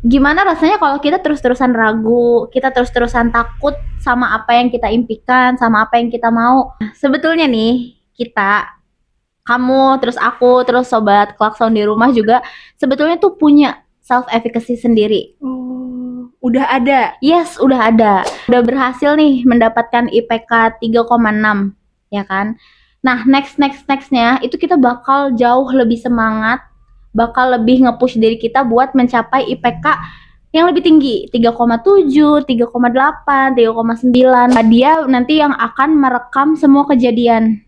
gimana rasanya kalau kita terus-terusan ragu, kita terus-terusan takut sama apa yang kita impikan, sama apa yang kita mau. Sebetulnya nih, kamu, terus aku, terus sobat klakson di rumah juga sebetulnya tuh punya self efficacy sendiri. Oh, udah ada. Yes, udah ada. Udah berhasil nih mendapatkan IPK 3,6, ya kan? Nah, nextnya itu kita bakal jauh lebih semangat, bakal lebih nge-push diri kita buat mencapai IPK yang lebih tinggi, 3,7, 3,8, 3,9. Dia nanti yang akan merekam semua kejadian,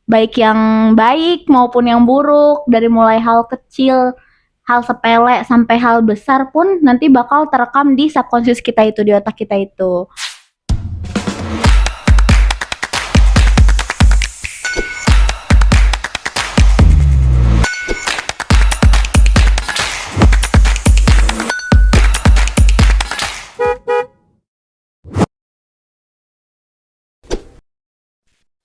baik yang baik maupun yang buruk, dari mulai hal kecil, hal sepele sampai hal besar pun nanti bakal terekam di subconscious kita itu, di otak kita itu.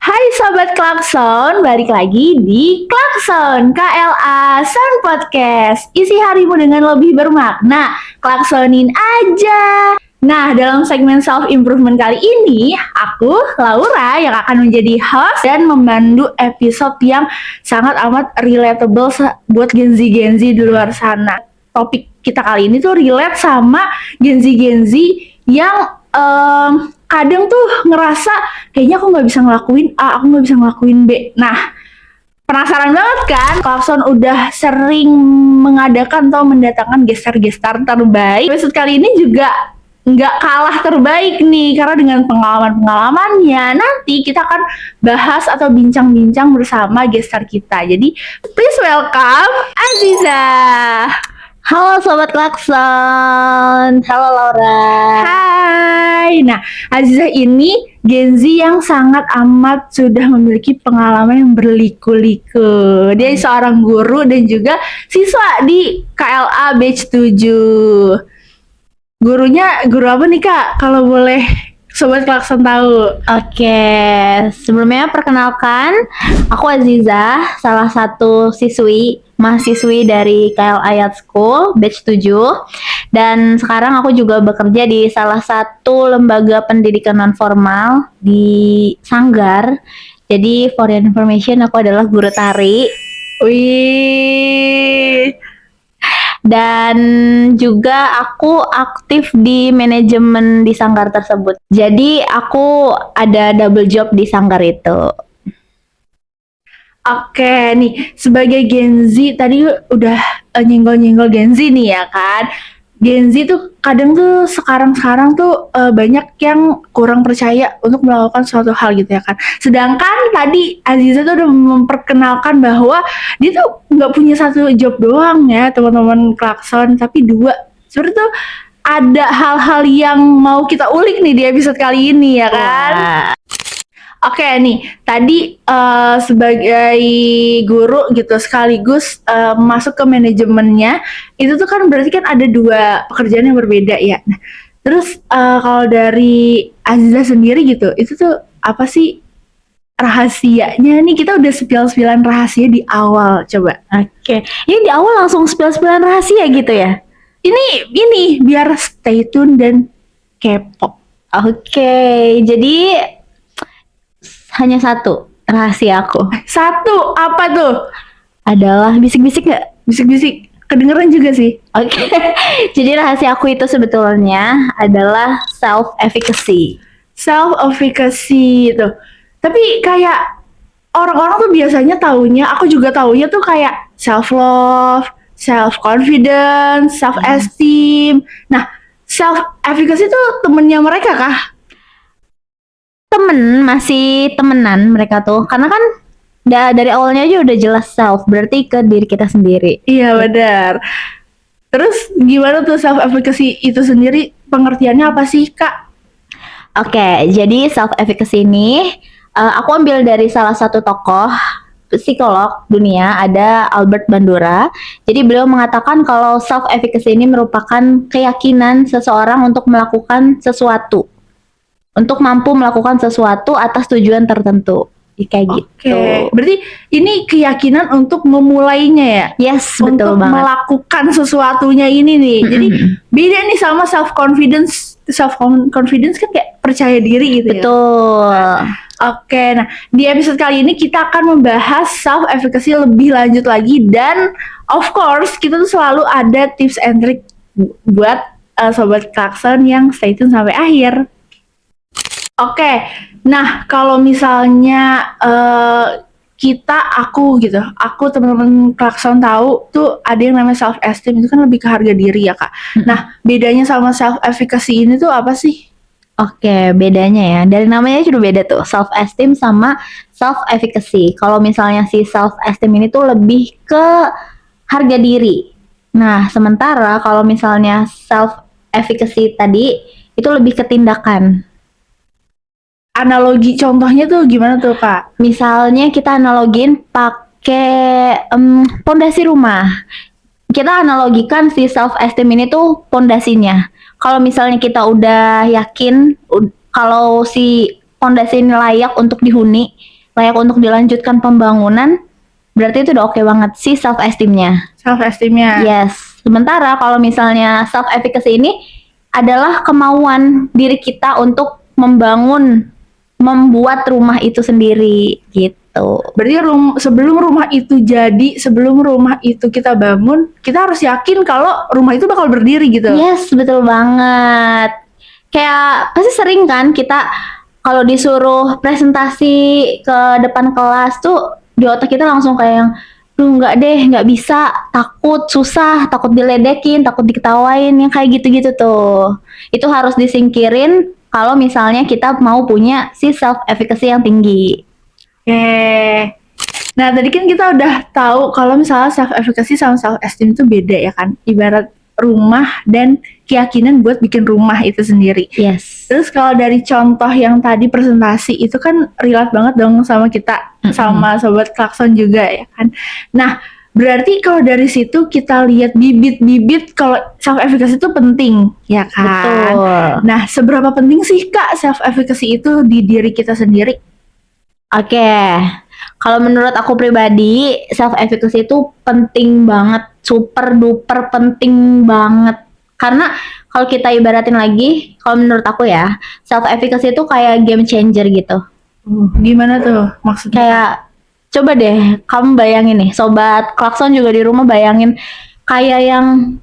Hai Sobat Klakson, balik lagi di Klakson, KLA Sound Podcast. Isi harimu dengan lebih bermakna, klaksonin aja. Nah, dalam segmen self-improvement kali ini, aku, Laura, yang akan menjadi host dan memandu episode yang sangat amat relatable buat Gen Z di luar sana. Topik kita kali ini tuh relate sama Gen Z yang kadang tuh ngerasa kayaknya aku nggak bisa ngelakuin A, aku nggak bisa ngelakuin B. Nah, penasaran banget kan? Klakson udah sering mengadakan atau mendatangkan gestar-gestar terbaik. Episode kali ini juga nggak kalah terbaik nih, karena dengan pengalaman-pengalamannya nanti kita akan bahas atau bincang-bincang bersama gestar kita. Jadi, please welcome Aziza. Halo Sobat Klakson. Halo Laura. Hai. Nah, Aziza ini Gen Z yang sangat amat sudah memiliki pengalaman yang berliku-liku. Dia seorang guru dan juga siswa di KLA Batch 7. Gurunya guru apa nih Kak? Kalau boleh Sobat Klakson tahu. Oke, sebelumnya perkenalkan, aku Aziza, salah satu mahasiswi dari KLA Yacht School Batch 7, dan sekarang aku juga bekerja di salah satu lembaga pendidikan non-formal di Sanggar. Jadi for your information, aku adalah guru tari. Wih. Dan juga aku aktif di manajemen di Sanggar tersebut. Jadi aku ada double job di Sanggar itu. Oke nih, sebagai Gen Z tadi udah nyenggol-nyenggol Gen Z nih ya kan. Gen Z tuh kadang tuh sekarang tuh banyak yang kurang percaya untuk melakukan suatu hal gitu ya kan. Sedangkan tadi Aziza tuh udah memperkenalkan bahwa dia tuh nggak punya satu job doang ya teman-teman Klakson, tapi 2. Seperti tuh ada hal-hal yang mau kita ulik nih di episode kali ini ya kan. Oke nih, tadi sebagai guru gitu sekaligus masuk ke manajemennya, itu tuh kan berarti kan ada 2 pekerjaan yang berbeda ya. Nah, terus kalau dari Aziza sendiri gitu, itu tuh apa sih rahasianya nih? Kita udah spill-spillan rahasia di awal, coba. Oke, ini di awal langsung spill-spillan rahasia gitu ya? Ini biar stay tune dan kepo. Oke, jadi hanya satu rahasia aku. Satu? Apa tuh? Adalah bisik-bisik gak? Bisik-bisik. Kedengeran juga sih. Oke. Jadi rahasia aku itu sebetulnya adalah self-efficacy. Self-efficacy itu. Tapi kayak orang-orang tuh biasanya taunya, aku juga taunya tuh kayak self-love, self-confidence, self-esteem. Nah, self-efficacy tuh temennya mereka kah? Masih temenan mereka tuh, karena kan dari awalnya aja udah jelas self, berarti ke diri kita sendiri. Iya benar. Terus gimana tuh self efficacy itu sendiri, pengertiannya apa sih Kak? Oke, jadi self efficacy ini aku ambil dari salah satu tokoh psikolog dunia, ada Albert Bandura. Jadi beliau mengatakan kalau self efficacy ini merupakan keyakinan seseorang untuk melakukan sesuatu, untuk mampu melakukan sesuatu atas tujuan tertentu. Kayak Oke, gitu. berarti ini keyakinan untuk memulainya ya? Yes, Untuk betul banget. melakukan sesuatunya ini nih. Jadi beda nih sama self confidence. Self confidence kan kayak percaya diri gitu ya. Betul. Oke, nah di episode kali ini kita akan membahas self efficacy lebih lanjut lagi, dan of course kita tuh selalu ada tips and trick buat sobat klakson yang stay tune sampai akhir. Oke, nah kalau misalnya aku teman-teman klakson tahu tuh ada yang namanya self esteem, itu kan lebih ke harga diri ya kak. Nah bedanya sama self efficacy ini tuh apa sih? Oke, bedanya ya. Dari namanya sudah beda tuh, self esteem sama self efficacy. Kalau misalnya si self esteem ini tuh lebih ke harga diri. Nah, sementara kalau misalnya self efficacy tadi itu lebih ke tindakan. Analogi contohnya tuh gimana tuh kak? Misalnya kita analogin pakai pondasi rumah. Kita analogikan si self esteem ini tuh pondasinya. Kalau misalnya kita udah yakin kalau si pondasi ini layak untuk dihuni, layak untuk dilanjutkan pembangunan, berarti itu udah oke banget sih self esteemnya. Self esteemnya. Yes. Sementara kalau misalnya self efficacy ini adalah kemauan diri kita untuk membuat rumah itu sendiri gitu. Berarti sebelum rumah itu jadi, sebelum rumah itu kita bangun, kita harus yakin kalau rumah itu bakal berdiri gitu. Yes, betul banget. Kayak pasti sering kan kita kalau disuruh presentasi ke depan kelas tuh di otak kita langsung kayak yang nggak deh, nggak bisa, takut, susah, takut diledekin, takut diketawain, yang kayak gitu-gitu tuh. Itu harus disingkirin kalau misalnya kita mau punya si self efficacy yang tinggi. Oke. Nah, tadi kan kita udah tahu kalau misalnya self efficacy sama self esteem itu beda ya kan. Ibarat rumah dan keyakinan buat bikin rumah itu sendiri. Yes. Terus kalau dari contoh yang tadi presentasi itu kan relate banget dong sama kita, sama sobat klakson juga ya kan. Nah, berarti kalau dari situ kita lihat bibit-bibit kalau self efficacy itu penting, ya kan? Betul. Nah, seberapa penting sih Kak self efficacy itu di diri kita sendiri? Oke, kalau menurut aku pribadi, self efficacy itu penting banget, super duper penting banget. Karena kalau kita ibaratin lagi, kalau menurut aku ya, self efficacy itu kayak game changer gitu. Gimana tuh maksudnya? Kayak coba deh kamu bayangin nih, sobat klakson juga di rumah bayangin kayak yang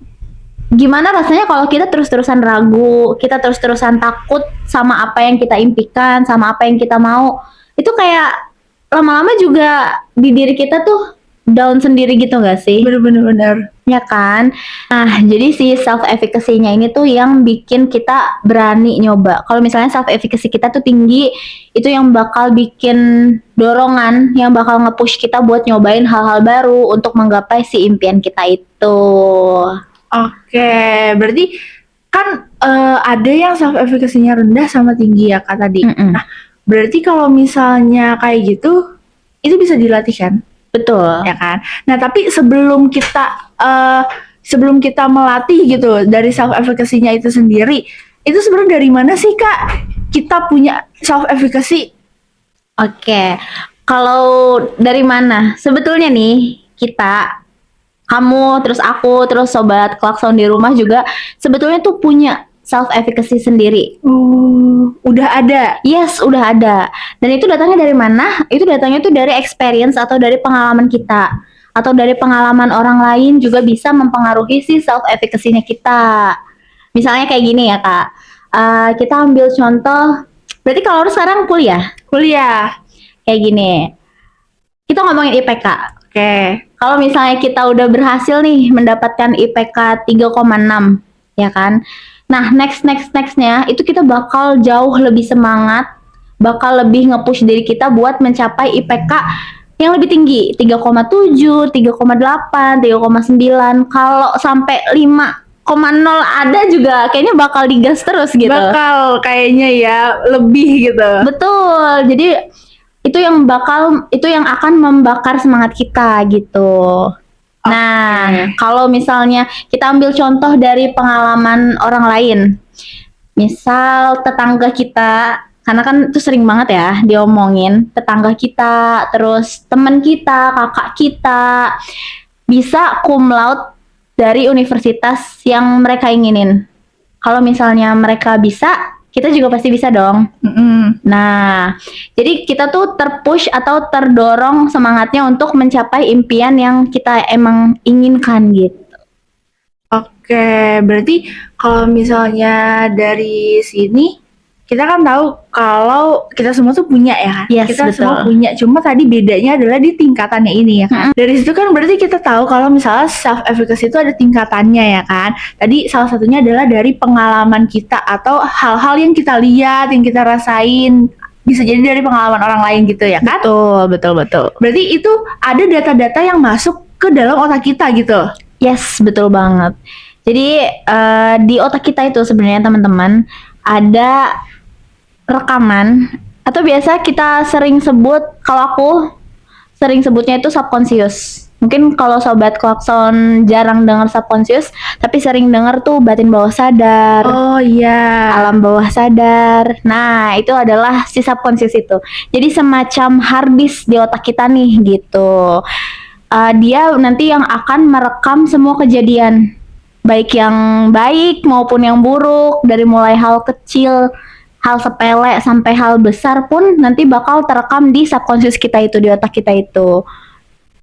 gimana rasanya kalau kita terus-terusan ragu, kita terus-terusan takut sama apa yang kita impikan, sama apa yang kita mau. Itu kayak lama-lama juga di diri kita tuh down sendiri gitu gak sih? Bener-bener. Ya kan? Nah, jadi si self efficacy-nya ini tuh yang bikin kita berani nyoba. Kalau misalnya self efficacy kita tuh tinggi, itu yang bakal bikin dorongan, yang bakal nge-push kita buat nyobain hal-hal baru untuk menggapai si impian kita itu. Oke, berarti kan ada yang self efficacy-nya rendah sama tinggi ya Kak tadi. Nah, berarti kalau misalnya kayak gitu, itu bisa dilatih kan? Betul. Ya kan? Nah, tapi sebelum kita melatih gitu dari self efficacy-nya itu sendiri, itu sebenarnya dari mana sih Kak kita punya self efficacy? Oke. Kalau dari mana? Sebetulnya nih, kamu, terus aku, terus sobat klakson di rumah juga sebetulnya tuh punya self efficacy sendiri. Udah ada. Yes, udah ada. Dan itu datangnya dari mana? Itu datangnya tuh dari experience atau dari pengalaman kita, atau dari pengalaman orang lain juga bisa mempengaruhi si self efficacy-nya kita. Misalnya kayak gini ya Kak. Kita ambil contoh. Berarti kalau sekarang kuliah. Kayak gini. Kita ngomongin IPK. Oke. Kalau misalnya kita udah berhasil nih mendapatkan IPK 3,6, ya kan? Nah, nextnya itu kita bakal jauh lebih semangat, bakal lebih nge-push diri kita buat mencapai IPK yang lebih tinggi, 3,7, 3,8, 3,9. Kalau sampai 5,0 ada juga kayaknya bakal digas terus gitu. Bakal kayaknya ya lebih gitu. Betul. Jadi itu yang akan membakar semangat kita gitu. Nah, kalau misalnya kita ambil contoh dari pengalaman orang lain, misal tetangga kita Karena kan itu sering banget ya diomongin tetangga kita, terus teman kita, kakak kita bisa cum laude dari universitas yang mereka inginin. Kalau misalnya mereka bisa, kita juga pasti bisa dong. Nah, jadi kita tuh terpush atau terdorong semangatnya untuk mencapai impian yang kita emang inginkan gitu. Oke, berarti kalau misalnya dari sini kita kan tahu kalau kita semua tuh punya ya kan? Yes, Kita semua betul. punya, cuma tadi bedanya adalah di tingkatannya ini ya kan? Dari situ kan berarti kita tahu kalau misalnya self efficacy itu ada tingkatannya ya kan? Tadi salah satunya adalah dari pengalaman kita atau hal-hal yang kita lihat, yang kita rasain, bisa jadi dari pengalaman orang lain gitu ya kan? Betul. Berarti itu ada data-data yang masuk ke dalam otak kita gitu. Yes, betul banget. Jadi di otak kita itu sebenarnya teman-teman ada rekaman atau biasa kita sering sebut, kalau aku sering sebutnya itu subconscious. Mungkin kalau sobat klakson jarang dengar subconscious, tapi sering dengar tuh batin bawah sadar, Oh iya. alam bawah sadar. Nah, itu adalah si subconscious itu. Jadi semacam hard disk di otak kita nih gitu. Dia nanti yang akan merekam semua kejadian, baik yang baik maupun yang buruk, dari mulai hal kecil, hal sepele sampai hal besar pun nanti bakal terekam di subconscious kita itu, di otak kita itu.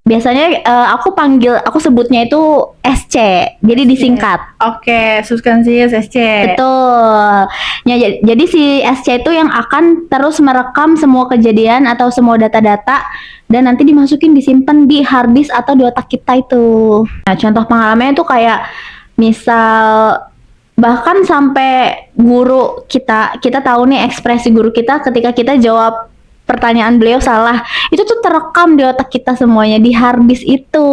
Biasanya aku sebutnya itu SC, jadi disingkat. Oke, subconscious SC. Betul. Ya, jadi si SC itu yang akan terus merekam semua kejadian atau semua data-data dan nanti dimasukin, disimpan di hard disk atau di otak kita itu. Nah, contoh pengalamannya itu kayak misal bahkan sampai guru kita tahu nih ekspresi guru kita ketika kita jawab pertanyaan beliau salah. Itu tuh terekam di otak kita semuanya di hard disk itu.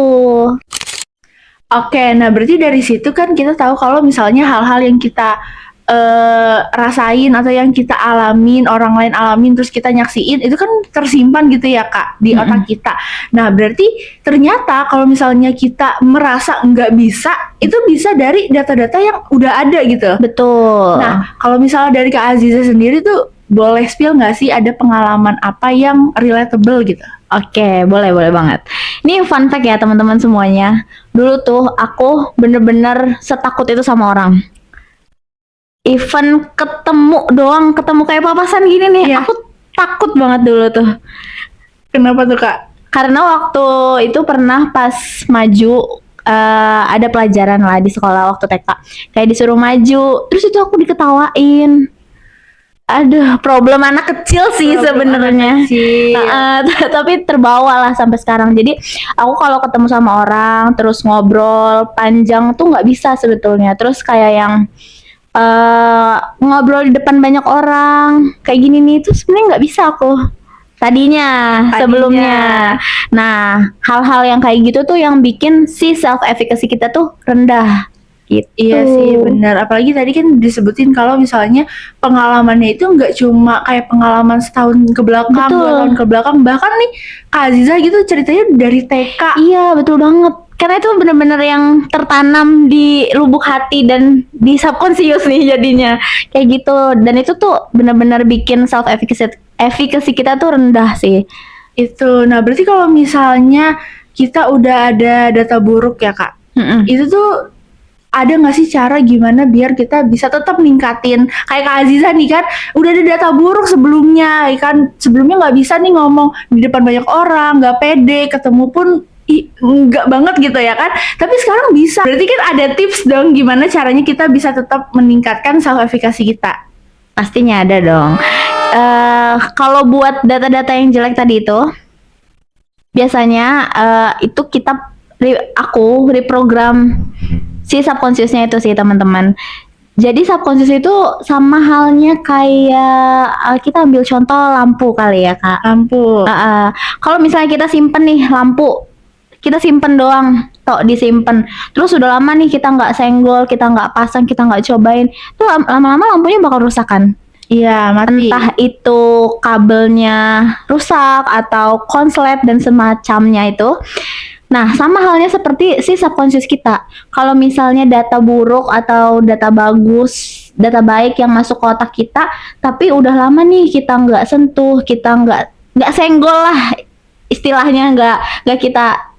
Oke, nah berarti dari situ kan kita tahu kalau misalnya hal-hal yang kita rasain atau yang kita alamin, orang lain alamin, terus kita nyaksiin, itu kan tersimpan gitu ya Kak, di otak kita. Nah berarti ternyata kalau misalnya kita merasa nggak bisa, itu bisa dari data-data yang udah ada gitu. Betul. Nah kalau misalnya dari Kak Aziza sendiri tuh, boleh spill nggak sih ada pengalaman apa yang relatable gitu? Oke, boleh banget. Ini fun fact ya teman-teman semuanya. Dulu tuh aku bener-bener setakut itu sama orang. Even ketemu kayak papasan gini nih, Iya. aku takut banget dulu tuh. Kenapa tuh Kak? Karena waktu itu pernah pas maju ada pelajaran lah di sekolah waktu TK. Kayak disuruh maju, terus itu aku diketawain. Aduh, problem anak kecil sih sebenarnya. Tapi terbawa lah sampai sekarang. Jadi aku kalau ketemu sama orang terus ngobrol panjang tuh nggak bisa sebetulnya. Terus kayak yang ngobrol di depan banyak orang kayak gini nih, itu sebenarnya nggak bisa aku tadinya sebelumnya. Nah, hal-hal yang kayak gitu tuh yang bikin si self efficacy kita tuh rendah. Gitu. Iya sih benar, apalagi tadi kan disebutin kalau misalnya pengalamannya itu nggak cuma kayak pengalaman setahun ke belakang, 2 tahun ke belakang, bahkan nih Kak Aziza gitu ceritanya dari TK. Iya, betul banget. Karena itu benar-benar yang tertanam di lubuk hati dan di subconscious nih jadinya kayak gitu. Dan itu tuh benar-benar bikin self efficacy kita tuh rendah sih. Itu, nah berarti kalau misalnya kita udah ada data buruk ya Kak, itu tuh ada nggak sih cara gimana biar kita bisa tetap ningkatin, kayak Kak Aziza nih kan udah ada data buruk sebelumnya ya kan, sebelumnya nggak bisa nih ngomong di depan banyak orang, nggak pede, ketemu pun enggak banget gitu ya kan, tapi sekarang bisa. Berarti kan ada tips dong gimana caranya kita bisa tetap meningkatkan self efficacy kita. Pastinya ada dong. Kalau buat data-data yang jelek tadi itu biasanya itu aku reprogram si subconsciousnya itu sih teman-teman. Jadi subconscious itu sama halnya kayak kita ambil contoh lampu kali ya Kak. Lampu. Kalau misalnya kita simpen nih lampu, kita simpen doang, disimpan. Terus udah lama nih kita nggak senggol, kita nggak pasang, kita nggak cobain, tuh lama-lama lampunya bakal rusak kan? Iya, mati. Entah itu kabelnya rusak atau konslet dan semacamnya itu. Nah, sama halnya seperti si subconscious kita. Kalau misalnya data buruk atau data bagus data baik yang masuk ke otak kita, tapi udah lama nih kita nggak sentuh, kita nggak senggol lah, istilahnya nggak kita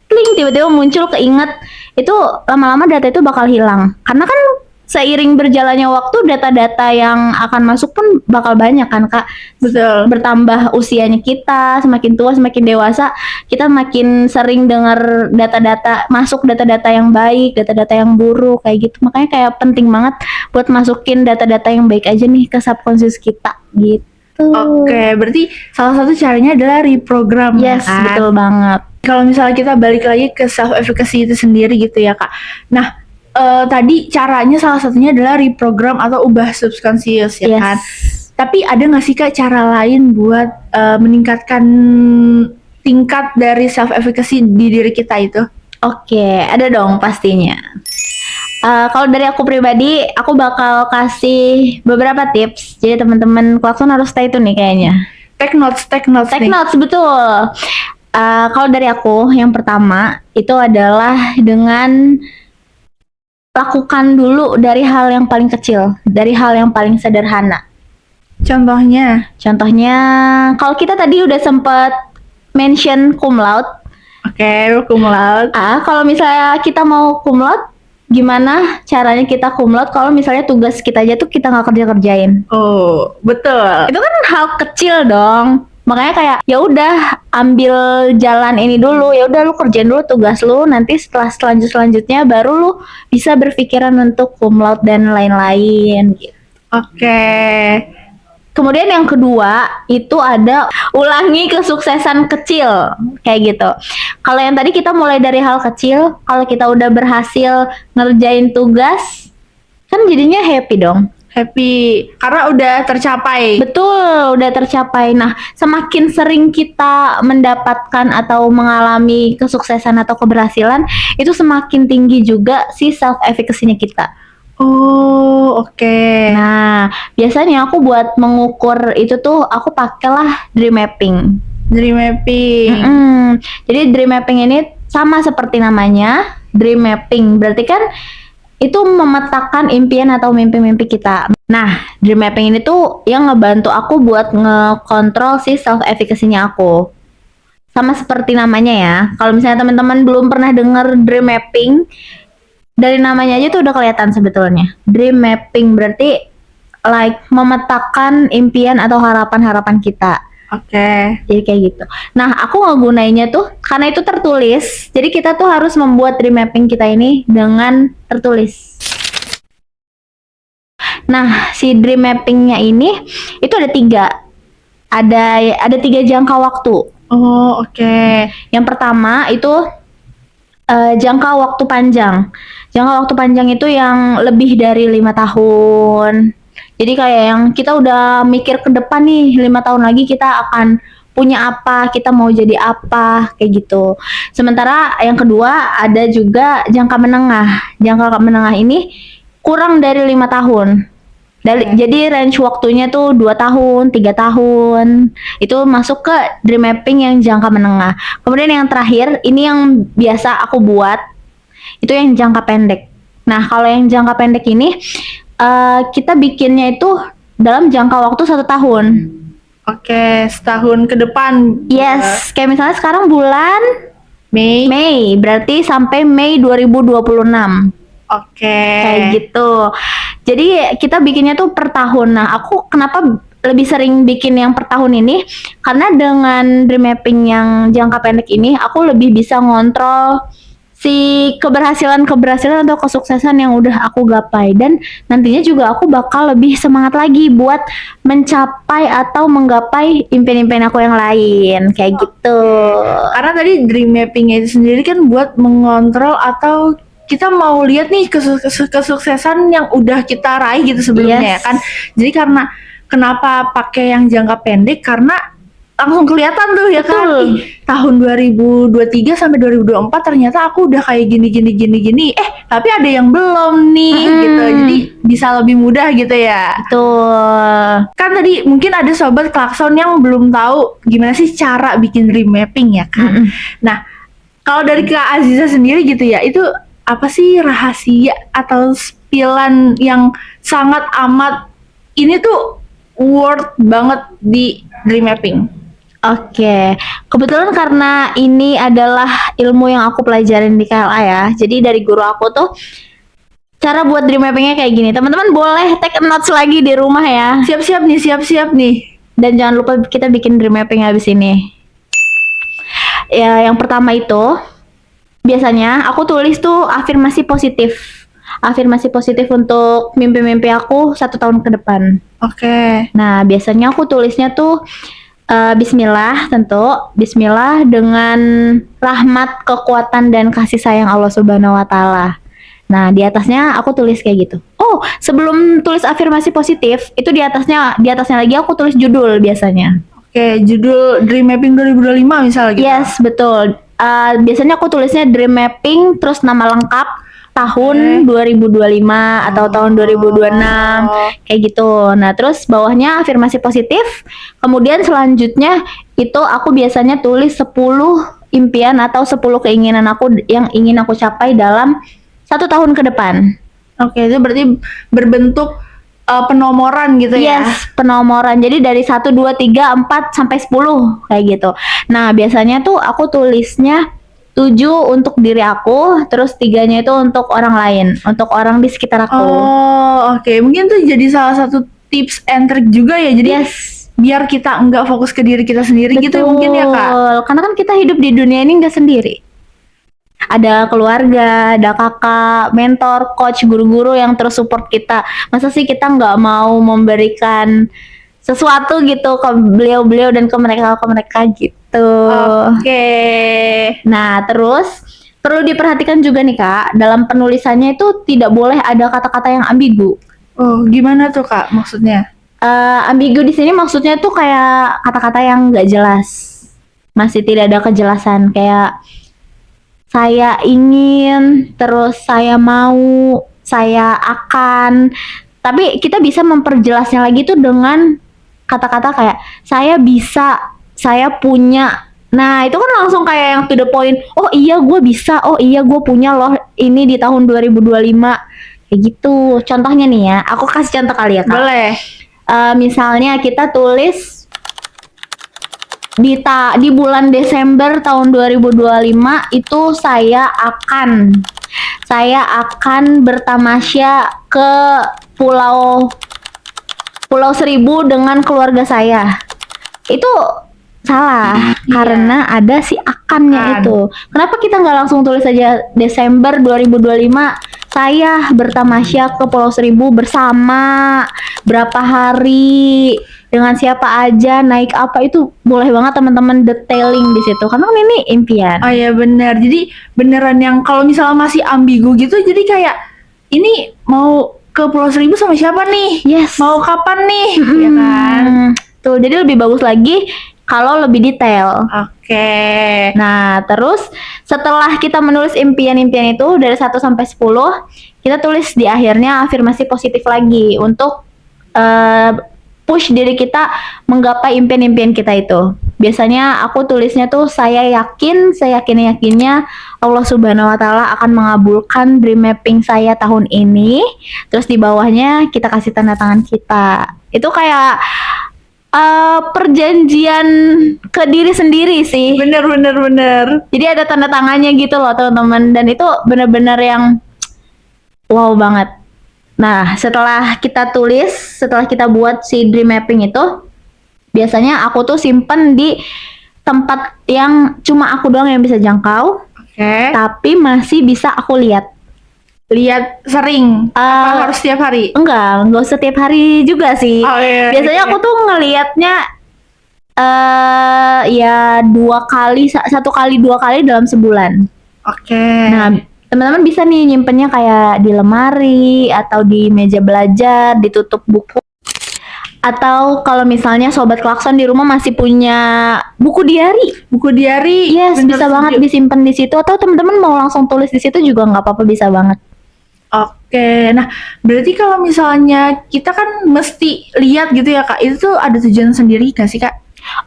kling, tiba-tiba muncul keinget, itu lama-lama data itu bakal hilang. Karena kan seiring berjalannya waktu data-data yang akan masuk pun bakal banyak kan Kak. Betul. Bertambah usianya kita, semakin tua, semakin dewasa, kita makin sering dengar data-data masuk, data-data yang baik, data-data yang buruk kayak gitu. Makanya kayak penting banget buat masukin data-data yang baik aja nih ke subconscious kita gitu. Oke, berarti salah satu caranya adalah reprogram. Yes, kan? betul banget. Kalau misalnya kita balik lagi ke self efficacy itu sendiri gitu ya Kak. Nah, tadi caranya salah satunya adalah reprogram atau ubah subconscious ya Yes. kan. Tapi ada nggak sih Kak cara lain buat meningkatkan tingkat dari self efficacy di diri kita itu? Oke, ada dong pastinya. Kalau dari aku pribadi, aku bakal kasih beberapa tips. Jadi teman-teman Klakson harus stay tune nih kayaknya. Take notes Take nih. notes, betul. Kalau dari aku, yang pertama itu adalah dengan lakukan dulu dari hal yang paling kecil, dari hal yang paling sederhana. Contohnya, Contohnya, kalau kita tadi udah sempat mention cum laude. oke, cum laude. Kalau misalnya kita mau cum laude, gimana caranya kita cum laude kalau misalnya tugas kita aja tuh kita nggak kerjain? Oh, betul. Itu kan hal kecil dong. Makanya kayak ya udah ambil jalan ini dulu, ya udah lu kerjain dulu tugas lu, nanti setelah selanjutnya baru lu bisa berpikiran untuk cum laude dan lain-lain gitu. Oke. Kemudian yang kedua itu ada ulangi kesuksesan kecil kayak gitu. Kalau yang tadi kita mulai dari hal kecil, kalau kita udah berhasil ngerjain tugas, kan jadinya happy dong. Happy karena udah tercapai. Betul, udah tercapai. Nah, semakin sering kita mendapatkan atau mengalami kesuksesan atau keberhasilan, itu semakin tinggi juga si self efficacy-nya kita. Oh, oke. Nah, biasanya aku buat mengukur itu tuh aku pakailah dream mapping. Dream mapping. Jadi dream mapping ini sama seperti namanya, dream mapping. Berarti kan itu memetakan impian atau mimpi-mimpi kita. Nah, dream mapping ini tuh yang ngebantu aku buat ngekontrol si self efficacy-nya aku. Sama seperti namanya ya. Kalau misalnya teman-teman belum pernah dengar dream mapping, dari namanya aja tuh udah kelihatan sebetulnya. Dream mapping berarti like memetakan impian atau harapan-harapan kita. Oke. Jadi kayak gitu. Nah, aku ngegunainnya tuh karena itu tertulis. Jadi kita tuh harus membuat dream mapping kita ini dengan tertulis. Nah, si dream mappingnya ini itu ada 3. Ada 3 jangka waktu. Oh, oke. Yang pertama itu jangka waktu panjang. Jangka waktu panjang itu yang lebih dari 5 tahun. Jadi kayak yang kita udah mikir ke depan nih, 5 tahun lagi kita akan punya apa, kita mau jadi apa, kayak gitu. Sementara yang kedua ada juga jangka menengah. Jangka menengah ini kurang dari 5 tahun. Jadi range waktunya tuh 2 tahun, 3 tahun. Itu masuk ke dream mapping yang jangka menengah. Kemudian yang terakhir, ini yang biasa aku buat, itu yang jangka pendek. Nah, kalau yang jangka pendek ini kita bikinnya itu dalam jangka waktu 1 tahun. Oke, setahun ke depan. Yes, kayak misalnya sekarang bulan Mei. berarti sampai Mei 2026. Oke. Kayak gitu. Jadi kita bikinnya tuh per tahun. Nah, aku kenapa lebih sering bikin yang per tahun ini? Karena dengan dream mapping yang jangka pendek ini, aku lebih bisa ngontrol si keberhasilan atau kesuksesan yang udah aku gapai, dan nantinya juga aku bakal lebih semangat lagi buat mencapai atau menggapai impian-impian aku yang lain kayak gitu. Karena tadi dream mapping itu sendiri kan buat mengontrol atau kita mau lihat nih kesuksesan yang udah kita raih gitu sebelumnya. Yes. Ya kan. Jadi karena kenapa pakai yang jangka pendek, karena langsung kelihatan tuh ya kan. Ih, tahun 2023 sampai 2024 ternyata aku udah kayak gini. Tapi ada yang belum nih gitu. Jadi bisa lebih mudah gitu ya. Betul. Kan tadi mungkin ada sobat Klakson yang belum tahu gimana sih cara bikin dream mapping ya kan. Nah, kalau dari Kak Aziza sendiri gitu ya, itu apa sih rahasia atau spillan yang sangat amat ini tuh worth banget di dream mapping. Oke, kebetulan karena ini adalah ilmu yang aku pelajarin di KLA ya. Jadi dari guru aku tuh cara buat dream mappingnya kayak gini. Teman-teman boleh take notes lagi di rumah ya. Siap-siap nih. Dan jangan lupa kita bikin dream mapping habis ini. Ya, yang pertama itu biasanya aku tulis tuh afirmasi positif. Afirmasi positif untuk mimpi-mimpi aku 1 tahun ke depan. Oke. Nah, biasanya aku tulisnya tuh Bismillah, tentu Bismillah dengan rahmat, kekuatan dan kasih sayang Allah Subhanahu wa taala. Nah, di atasnya aku tulis kayak gitu. Oh, sebelum tulis afirmasi positif, itu di atasnya lagi aku tulis judul biasanya. Oke, judul Dream Mapping 2025 misalnya gitu. Yes, betul. Biasanya aku tulisnya Dream Mapping terus nama lengkap tahun 2025 atau tahun 2026 kayak gitu. Nah, terus bawahnya afirmasi positif. Kemudian selanjutnya itu aku biasanya tulis 10 impian atau 10 keinginan aku yang ingin aku capai dalam 1 tahun ke depan. Oke, itu berarti berbentuk penomoran gitu ya. Yes, penomoran. Jadi dari 1 2 3 4 sampai 10 kayak gitu. Nah, biasanya tuh aku tulisnya 7 untuk diri aku, terus 3-nya itu untuk orang lain, untuk orang di sekitar aku. Oh, oke. Mungkin tuh jadi salah satu tips and trick juga ya. Jadi biar kita nggak fokus ke diri kita sendiri gitu ya, mungkin ya Kak. Karena kan kita hidup di dunia ini nggak sendiri. Ada keluarga, ada kakak, mentor, coach, guru-guru yang terus support kita. Masa sih kita nggak mau memberikan sesuatu gitu ke beliau-beliau dan ke mereka gitu. Oke. Nah, terus perlu diperhatikan juga nih Kak, dalam penulisannya itu tidak boleh ada kata-kata yang ambigu. Oh, gimana tuh Kak maksudnya? Ambigu di sini maksudnya tuh kayak kata-kata yang nggak jelas, masih tidak ada kejelasan, kayak saya ingin, terus saya mau, saya akan. Tapi kita bisa memperjelasnya lagi tuh dengan kata-kata kayak saya bisa, saya punya. Nah, itu kan langsung kayak yang to the point. Oh iya gue bisa, oh iya gue punya loh ini di tahun 2025. Kayak gitu. Contohnya nih ya, aku kasih contoh kali ya Kak. Boleh. Misalnya kita tulis di bulan Desember tahun 2025 itu saya akan bertamasya ke Pulau Seribu dengan keluarga saya. Itu salah karena ada si akannya itu. Kenapa kita nggak langsung tulis aja Desember 2025 saya bertamasya ke Pulau Seribu bersama, berapa hari, dengan siapa aja, naik apa, itu boleh banget teman-teman detailing di situ karena kan ini impian. Oh ya benar. Jadi beneran yang kalau misalnya masih ambigu gitu, jadi kayak ini mau ke Pulau Seribu sama siapa nih? Yes. Mau kapan nih? Ya kan? Tuh, jadi lebih bagus lagi kalau lebih detail. Oke. Nah, terus setelah kita menulis impian-impian itu dari 1 sampai 10, kita tulis di akhirnya afirmasi positif lagi untuk push diri kita menggapai impian-impian kita itu. Biasanya aku tulisnya tuh saya yakinnya Allah Subhanahu wa taala akan mengabulkan dream mapping saya tahun ini. Terus di bawahnya kita kasih tanda tangan kita. Itu kayak perjanjian ke diri sendiri sih. Bener. Jadi ada tanda tangannya gitu loh teman-teman, dan itu benar-benar yang wow banget. Nah, setelah kita buat si dream mapping itu, biasanya aku tuh simpen di tempat yang cuma aku doang yang bisa jangkau. Oke. Tapi masih bisa aku lihat Sering. Apa harus setiap hari? Enggak setiap hari juga sih. Oh, iya, Biasanya iya. aku tuh ngelihatnya ya 1 kali 2 kali dalam sebulan. Oke. Nah, teman-teman bisa nih nyimpennya kayak di lemari atau di meja belajar, ditutup buku. Atau kalau misalnya sobat klakson di rumah masih punya buku diary, yes, bener, bisa banget disimpan di situ. Atau teman-teman mau langsung tulis di situ juga nggak apa-apa, bisa banget. Oke, nah berarti kalau misalnya kita kan mesti lihat gitu ya Kak, itu tuh ada tujuan sendiri gak sih Kak?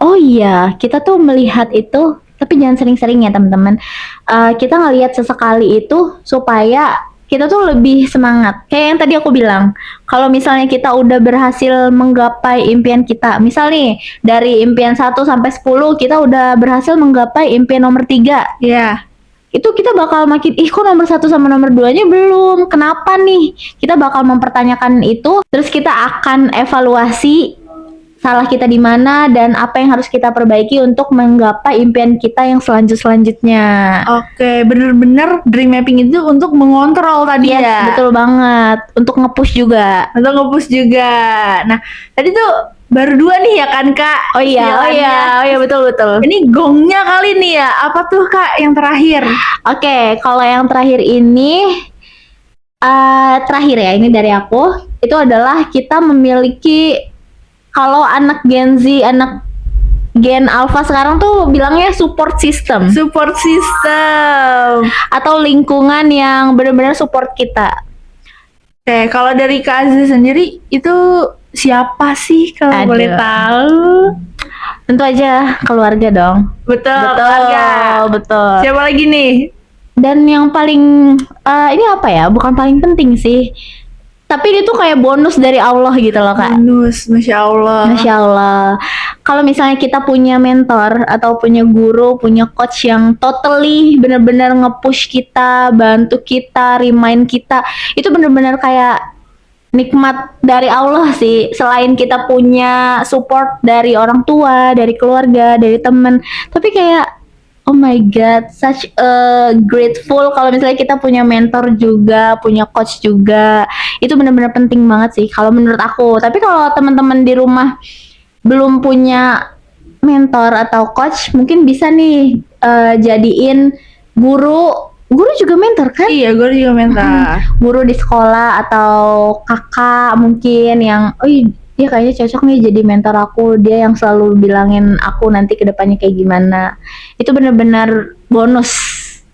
Oh iya, kita tuh melihat itu, tapi jangan sering-sering ya teman-teman. Kita ngelihat sesekali itu supaya kita tuh lebih semangat. Kayak yang tadi aku bilang, kalau misalnya kita udah berhasil menggapai impian kita, misal nih dari impian 1 sampai 10 kita udah berhasil menggapai impian nomor 3, Ya. itu kita bakal makin, ih kok nomor 1 sama nomor 2-nya belum, kenapa nih? Kita bakal mempertanyakan itu, terus kita akan evaluasi salah kita di mana dan apa yang harus kita perbaiki untuk menggapai impian kita yang selanjutnya. Oke, bener-bener dream mapping itu untuk mengontrol tadi Yes, ya. betul banget. Untuk nge-push juga. Untuk nge-push juga. Nah, tadi tuh baru 2 nih ya kan Kak? Oh iya betul. Ini gongnya kali nih ya. Apa tuh Kak yang terakhir? Oke, kalau yang terakhir ini terakhir ya, ini dari aku. Itu adalah kita memiliki, kalau anak Gen Z, anak Gen Alpha sekarang tuh bilangnya support system Support system. atau lingkungan yang benar-benar support kita. Oke, kalau dari Kak Aziza sendiri itu siapa sih kalau Aduh. boleh tahu? Tentu aja keluarga dong. Betul, keluarga. Betul. Siapa lagi nih? Dan yang paling ini apa ya? Bukan paling penting sih. Tapi ini tuh kayak bonus dari Allah gitu loh, Kak. Bonus, Masya Allah. Masya Allah. Kalau misalnya kita punya mentor atau punya guru, punya coach yang totally benar-benar nge-push kita, bantu kita, remind kita, itu benar-benar kayak nikmat dari Allah sih. Selain kita punya support dari orang tua, dari keluarga, dari teman, tapi kayak oh my God, such a grateful kalau misalnya kita punya mentor juga, punya coach juga. Itu benar-benar penting banget sih kalau menurut aku. Tapi kalau teman-teman di rumah belum punya mentor atau coach, mungkin bisa nih jadiin guru. Guru juga mentor kan? Iya, gue juga mentor. Guru di sekolah atau kakak mungkin yang dia kayaknya cocok nih jadi mentor aku, dia yang selalu bilangin aku nanti kedepannya kayak gimana. Itu benar-benar bonus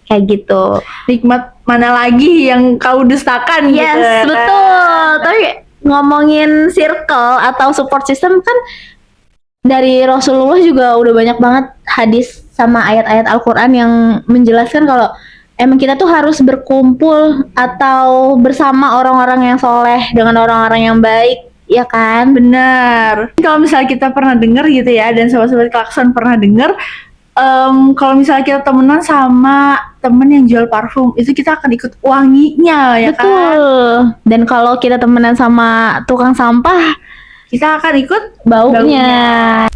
kayak gitu. Nikmat mana lagi yang kau dustakan gitu Yes, ya, betul. Tapi ngomongin circle atau support system kan dari Rasulullah juga udah banyak banget hadis sama ayat-ayat Al-Quran yang menjelaskan kalau emang kita tuh harus berkumpul atau bersama orang-orang yang soleh dengan orang-orang yang baik, ya kan? Benar. Kalau misalnya kita pernah dengar gitu ya, dan sobat-sobat klakson pernah dengar, kalau misalnya kita temenan sama temen yang jual parfum, itu kita akan ikut wanginya ya kan? Betul. Dan kalau kita temenan sama tukang sampah, Kita akan ikut baunya.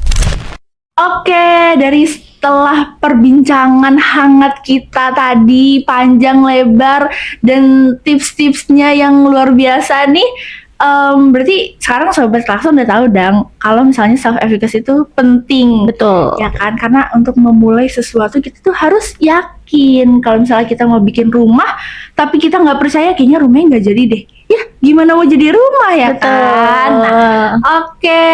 Oke, dari setelah perbincangan hangat kita tadi, panjang lebar dan tips-tipsnya yang luar biasa nih, berarti sekarang sobat klakson udah tahu dong kalau misalnya self efficacy itu penting. Betul. Ya kan, karena untuk memulai sesuatu kita tuh harus yakin. Kalau misalnya kita mau bikin rumah tapi kita nggak percaya, kayaknya rumahnya nggak jadi deh. Ya gimana mau jadi rumah ya kan? Nah, oke,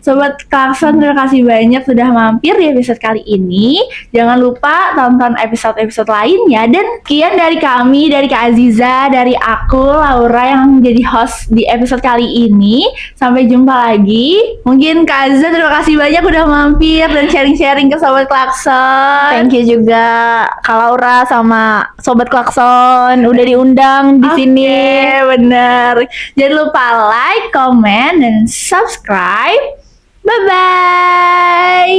sobat klakson, terima kasih banyak sudah mampir di episode kali ini. Jangan lupa tonton episode-episode lainnya. Dan sekian dari kami, dari Kak Aziza, dari aku Laura yang jadi host di episode kali ini. Sampai jumpa lagi. Mungkin Kak Aziza terima kasih banyak udah mampir dan sharing-sharing ke sobat klakson. Thank you juga Kak Laura sama Sobat Klakson udah diundang di sini. Bener. Jangan lupa like, comment, dan subscribe. Bye-bye.